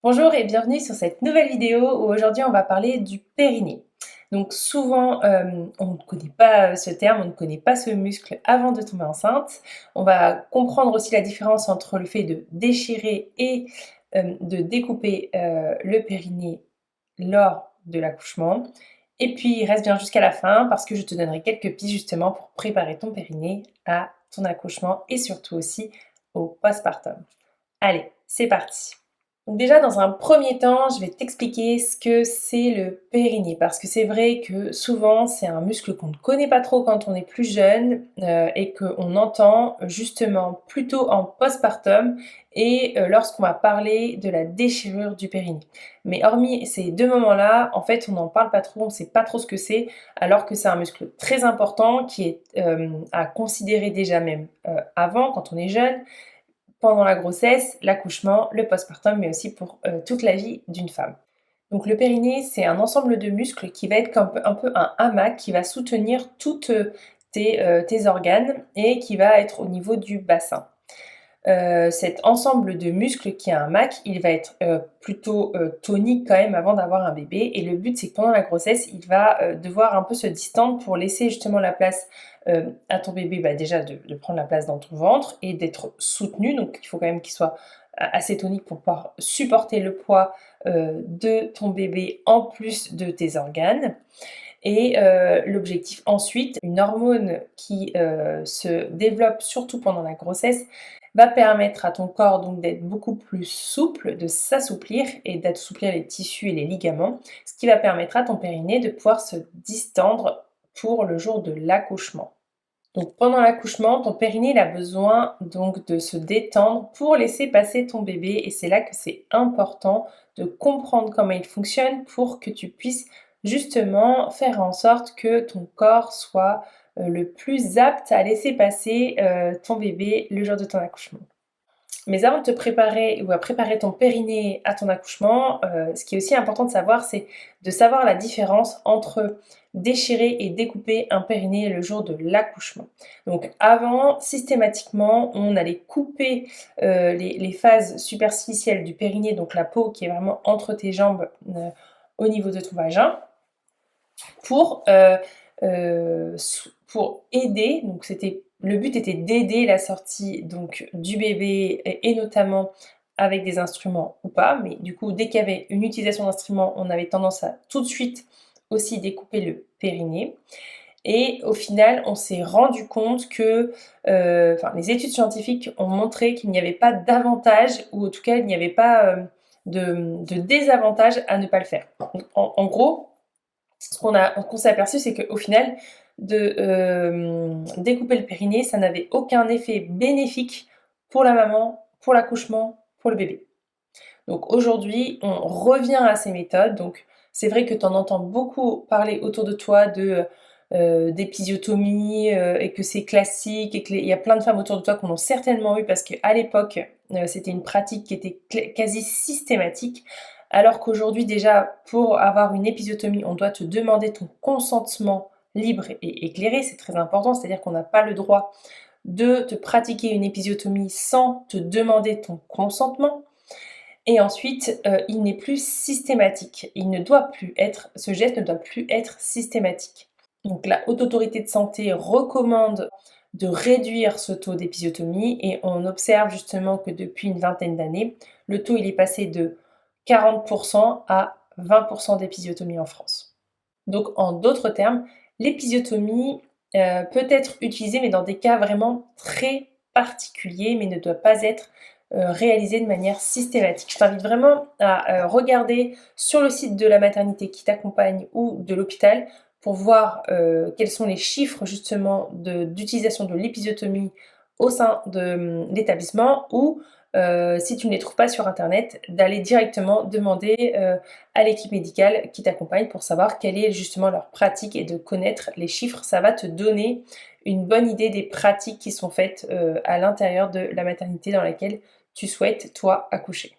Bonjour et bienvenue sur cette nouvelle vidéo où aujourd'hui on va parler du périnée. Donc souvent on ne connaît pas ce terme, on ne connaît pas ce muscle avant de tomber enceinte. On va comprendre aussi la différence entre le fait de déchirer et de découper le périnée lors de l'accouchement. Et puis reste bien jusqu'à la fin parce que je te donnerai quelques pistes justement pour préparer ton périnée à ton accouchement et surtout aussi au postpartum. Allez, c'est parti! Donc déjà, dans un premier temps, je vais t'expliquer ce que c'est le périnée, parce que c'est vrai que souvent, c'est un muscle qu'on ne connaît pas trop quand on est plus jeune et qu'on entend justement plutôt en postpartum et lorsqu'on va parler de la déchirure du périnée. Mais hormis ces deux moments-là, en fait, on n'en parle pas trop, on ne sait pas trop ce que c'est, alors que c'est un muscle très important qui est à considérer déjà même avant, quand on est jeune, pendant la grossesse, l'accouchement, le postpartum, mais aussi pour toute la vie d'une femme. Donc le périnée, c'est un ensemble de muscles qui va être comme un peu un hamac qui va soutenir toutes tes organes et qui va être au niveau du bassin. Cet ensemble de muscles qui a un MAC, il va être plutôt tonique quand même avant d'avoir un bébé. Et le but, c'est que pendant la grossesse, il va devoir un peu se distendre pour laisser justement la place à ton bébé, déjà de prendre la place dans ton ventre et d'être soutenu. Donc il faut quand même qu'il soit assez tonique pour pouvoir supporter le poids de ton bébé en plus de tes organes. Et l'objectif ensuite, une hormone qui se développe surtout pendant la grossesse, va permettre à ton corps donc d'être beaucoup plus souple, de s'assouplir et d'assouplir les tissus et les ligaments, ce qui va permettre à ton périnée de pouvoir se distendre pour le jour de l'accouchement. Donc pendant l'accouchement, ton périnée il a besoin donc de se détendre pour laisser passer ton bébé et c'est là que c'est important de comprendre comment il fonctionne pour que tu puisses justement faire en sorte que ton corps soit le plus apte à laisser passer ton bébé le jour de ton accouchement. Mais avant de te préparer ou à préparer ton périnée à ton accouchement, ce qui est aussi important de savoir, c'est de savoir la différence entre déchirer et découper un périnée le jour de l'accouchement. Donc avant, systématiquement, on allait couper les phases superficielles du périnée, donc la peau qui est vraiment entre tes jambes au niveau de ton vagin, pour, pour aider, donc le but était d'aider la sortie donc du bébé et notamment avec des instruments ou pas, mais du coup dès qu'il y avait une utilisation d'instruments, on avait tendance à tout de suite aussi découper le périnée. Et au final, on s'est rendu compte que, les études scientifiques ont montré qu'il n'y avait pas d'avantage, ou en tout cas il n'y avait pas de désavantage à ne pas le faire. Donc, en gros, qu'on s'est aperçu, c'est qu'au final, de découper le périnée, ça n'avait aucun effet bénéfique pour la maman, pour l'accouchement, pour le bébé. Donc aujourd'hui, on revient à ces méthodes. Donc c'est vrai que tu en entends beaucoup parler autour de toi d'épisiotomie et que c'est classique et qu'il y a plein de femmes autour de toi qui en ont certainement eu parce qu'à l'époque, c'était une pratique qui était quasi systématique. Alors qu'aujourd'hui, déjà, pour avoir une épisiotomie, on doit te demander ton consentement libre et éclairé. C'est très important, c'est-à-dire qu'on n'a pas le droit de te pratiquer une épisiotomie sans te demander ton consentement. Et ensuite, il n'est plus systématique. Ce geste ne doit plus être systématique. Donc la Haute Autorité de Santé recommande de réduire ce taux d'épisiotomie et on observe justement que depuis une vingtaine d'années, le taux il est passé de 40% à 20% d'épisiotomie en France. Donc en d'autres termes, l'épisiotomie peut être utilisée mais dans des cas vraiment très particuliers mais ne doit pas être réalisée de manière systématique. Je t'invite vraiment à regarder sur le site de la maternité qui t'accompagne ou de l'hôpital pour voir quels sont les chiffres justement d'utilisation de l'épisiotomie au sein de l'établissement ou si tu ne les trouves pas sur internet, d'aller directement demander à l'équipe médicale qui t'accompagne pour savoir quelle est justement leur pratique et de connaître les chiffres. Ça va te donner une bonne idée des pratiques qui sont faites à l'intérieur de la maternité dans laquelle tu souhaites, toi, accoucher.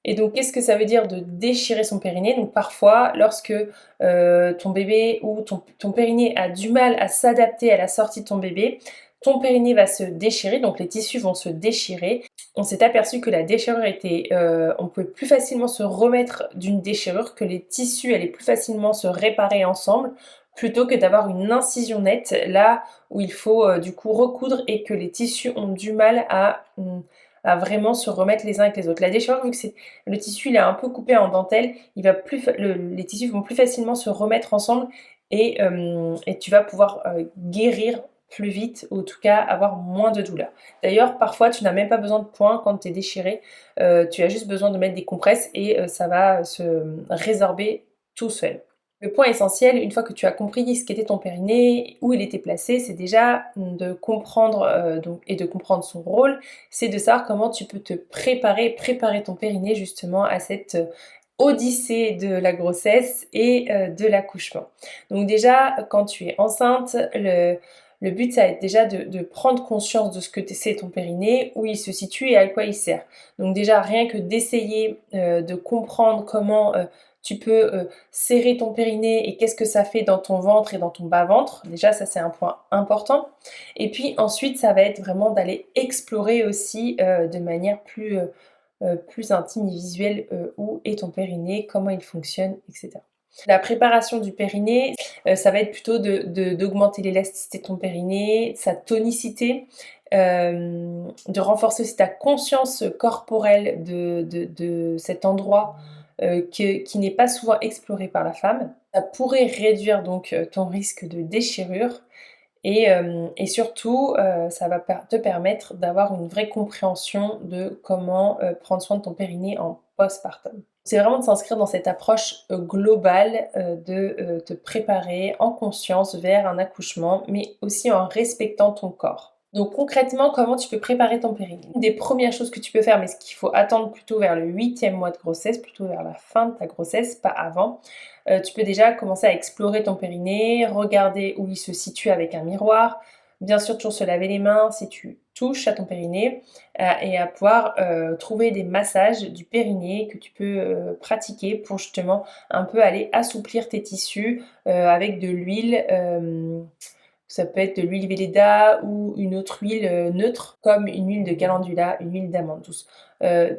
Et donc, qu'est-ce que ça veut dire de déchirer son périnée? Donc, parfois, lorsque ton bébé ou ton périnée a du mal à s'adapter à la sortie de ton bébé, ton périnée va se déchirer, donc les tissus vont se déchirer on s'est aperçu que la déchirure était, on pouvait plus facilement se remettre d'une déchirure, que les tissus allaient plus facilement se réparer ensemble, plutôt que d'avoir une incision nette, là où il faut du coup recoudre et que les tissus ont du mal à vraiment se remettre les uns avec les autres. La déchirure, vu que le tissu il est un peu coupé en dentelle, les tissus vont plus facilement se remettre ensemble et tu vas pouvoir guérir plus vite, ou en tout cas avoir moins de douleur. D'ailleurs, parfois, tu n'as même pas besoin de points quand tu es déchiré. Tu as juste besoin de mettre des compresses et ça va se résorber tout seul. Le point essentiel, une fois que tu as compris ce qu'était ton périnée, où il était placé, c'est déjà de comprendre et de comprendre son rôle, c'est de savoir comment tu peux te préparer ton périnée justement à cette odyssée de la grossesse et de l'accouchement. Donc déjà, quand tu es enceinte, le but, ça va être déjà de prendre conscience de ce que c'est ton périnée, où il se situe et à quoi il sert. Donc déjà, rien que d'essayer de comprendre comment tu peux serrer ton périnée et qu'est-ce que ça fait dans ton ventre et dans ton bas-ventre. Déjà, ça c'est un point important. Et puis ensuite, ça va être vraiment d'aller explorer aussi de manière plus intime et visuelle où est ton périnée, comment il fonctionne, etc. La préparation du périnée, ça va être plutôt d'augmenter l'élasticité de ton périnée, sa tonicité, de renforcer aussi ta conscience corporelle de cet endroit qui n'est pas souvent exploré par la femme. Ça pourrait réduire donc ton risque de déchirure et surtout, ça va te permettre d'avoir une vraie compréhension de comment prendre soin de ton périnée en postpartum. C'est vraiment de s'inscrire dans cette approche globale de te préparer en conscience vers un accouchement, mais aussi en respectant ton corps. Donc concrètement, comment tu peux préparer ton périnée? Une des premières choses que tu peux faire, mais ce qu'il faut attendre plutôt vers le 8e mois de grossesse, plutôt vers la fin de ta grossesse, pas avant, tu peux déjà commencer à explorer ton périnée, regarder où il se situe avec un miroir, bien sûr toujours se laver les mains si tu touches à ton périnée et à pouvoir trouver des massages du périnée que tu peux pratiquer pour justement un peu aller assouplir tes tissus avec de l'huile. Ça peut être de l'huile Velleda ou une autre huile neutre, comme une huile de calendula, une huile d'amande douce.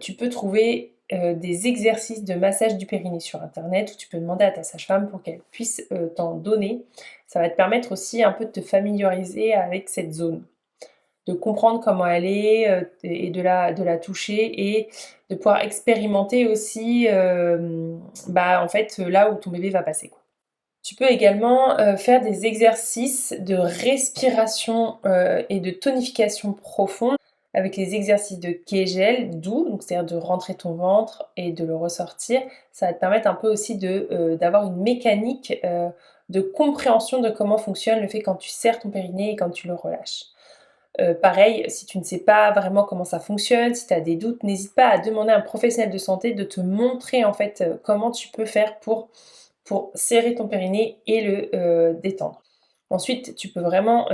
Tu peux trouver des exercices de massage du périnée sur internet où tu peux demander à ta sage-femme pour qu'elle puisse t'en donner. Ça va te permettre aussi un peu de te familiariser avec cette zone, de comprendre comment elle est et de la toucher et de pouvoir expérimenter aussi en fait là où ton bébé va passer, quoi. Tu peux également faire des exercices de respiration et de tonification profonde avec les exercices de Kegel doux, donc c'est-à-dire de rentrer ton ventre et de le ressortir. Ça va te permettre un peu aussi d'avoir une mécanique de compréhension de comment fonctionne le fait quand tu serres ton périnée et quand tu le relâches. Pareil, si tu ne sais pas vraiment comment ça fonctionne, si tu as des doutes, n'hésite pas à demander à un professionnel de santé de te montrer en fait comment tu peux faire pour serrer ton périnée et le détendre. Ensuite, tu peux vraiment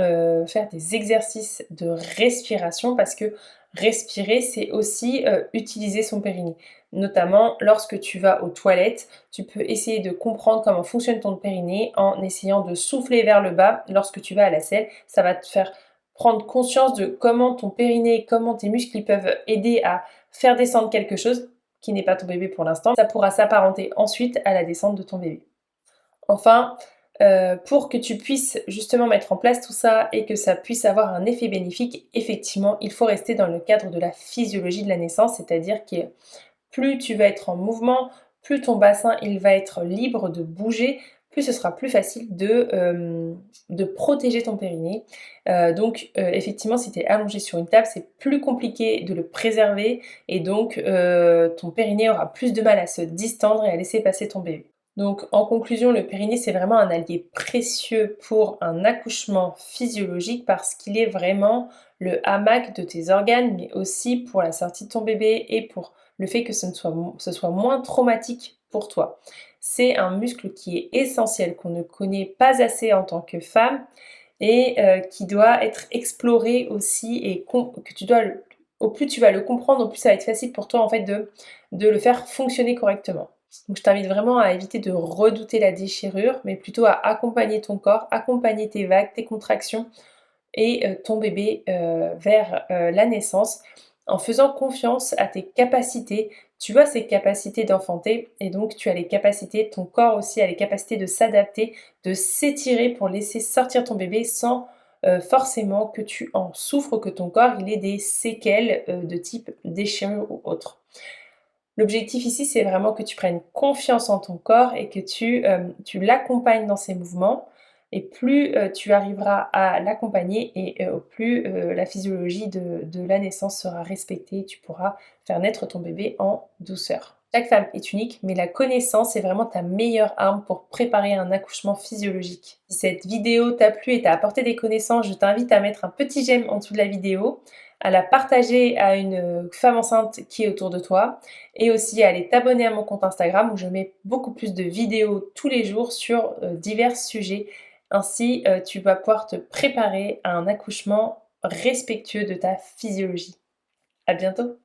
faire des exercices de respiration parce que respirer, c'est aussi utiliser son périnée. Notamment lorsque tu vas aux toilettes, tu peux essayer de comprendre comment fonctionne ton périnée en essayant de souffler vers le bas lorsque tu vas à la selle. Ça va te faire prendre conscience de comment ton périnée, comment tes muscles ils peuvent aider à faire descendre quelque chose qui n'est pas ton bébé pour l'instant. Ça pourra s'apparenter ensuite à la descente de ton bébé. Enfin, pour que tu puisses justement mettre en place tout ça et que ça puisse avoir un effet bénéfique, effectivement, il faut rester dans le cadre de la physiologie de la naissance, c'est-à-dire que plus tu vas être en mouvement, plus ton bassin il va être libre de bouger, plus ce sera plus facile de protéger ton périnée. Donc effectivement, si tu es allongé sur une table, c'est plus compliqué de le préserver et donc ton périnée aura plus de mal à se distendre et à laisser passer ton bébé. Donc en conclusion, le périnée c'est vraiment un allié précieux pour un accouchement physiologique parce qu'il est vraiment le hamac de tes organes, mais aussi pour la sortie de ton bébé et pour le fait que ce soit moins traumatique pour toi. C'est un muscle qui est essentiel, qu'on ne connaît pas assez en tant que femme et qui doit être exploré aussi et que tu dois au plus tu vas le comprendre, au plus ça va être facile pour toi en fait de le faire fonctionner correctement. Donc je t'invite vraiment à éviter de redouter la déchirure, mais plutôt à accompagner ton corps, accompagner tes vagues, tes contractions et ton bébé vers la naissance. en faisant confiance à tes capacités. Tu as ces capacités d'enfanter et donc tu as les capacités, ton corps aussi a les capacités de s'adapter, de s'étirer pour laisser sortir ton bébé sans forcément que tu en souffres, que ton corps il ait des séquelles de type déchirure ou autre. L'objectif ici, c'est vraiment que tu prennes confiance en ton corps et que tu l'accompagnes dans ses mouvements. Et plus tu arriveras à l'accompagner et plus la physiologie de la naissance sera respectée, tu pourras faire naître ton bébé en douceur. Chaque femme est unique, mais la connaissance est vraiment ta meilleure arme pour préparer un accouchement physiologique. Si cette vidéo t'a plu et t'a apporté des connaissances, je t'invite à mettre un petit j'aime en dessous de la vidéo, à la partager à une femme enceinte qui est autour de toi et aussi à aller t'abonner à mon compte Instagram où je mets beaucoup plus de vidéos tous les jours sur divers sujets. Ainsi, tu vas pouvoir te préparer à un accouchement respectueux de ta physiologie. À bientôt!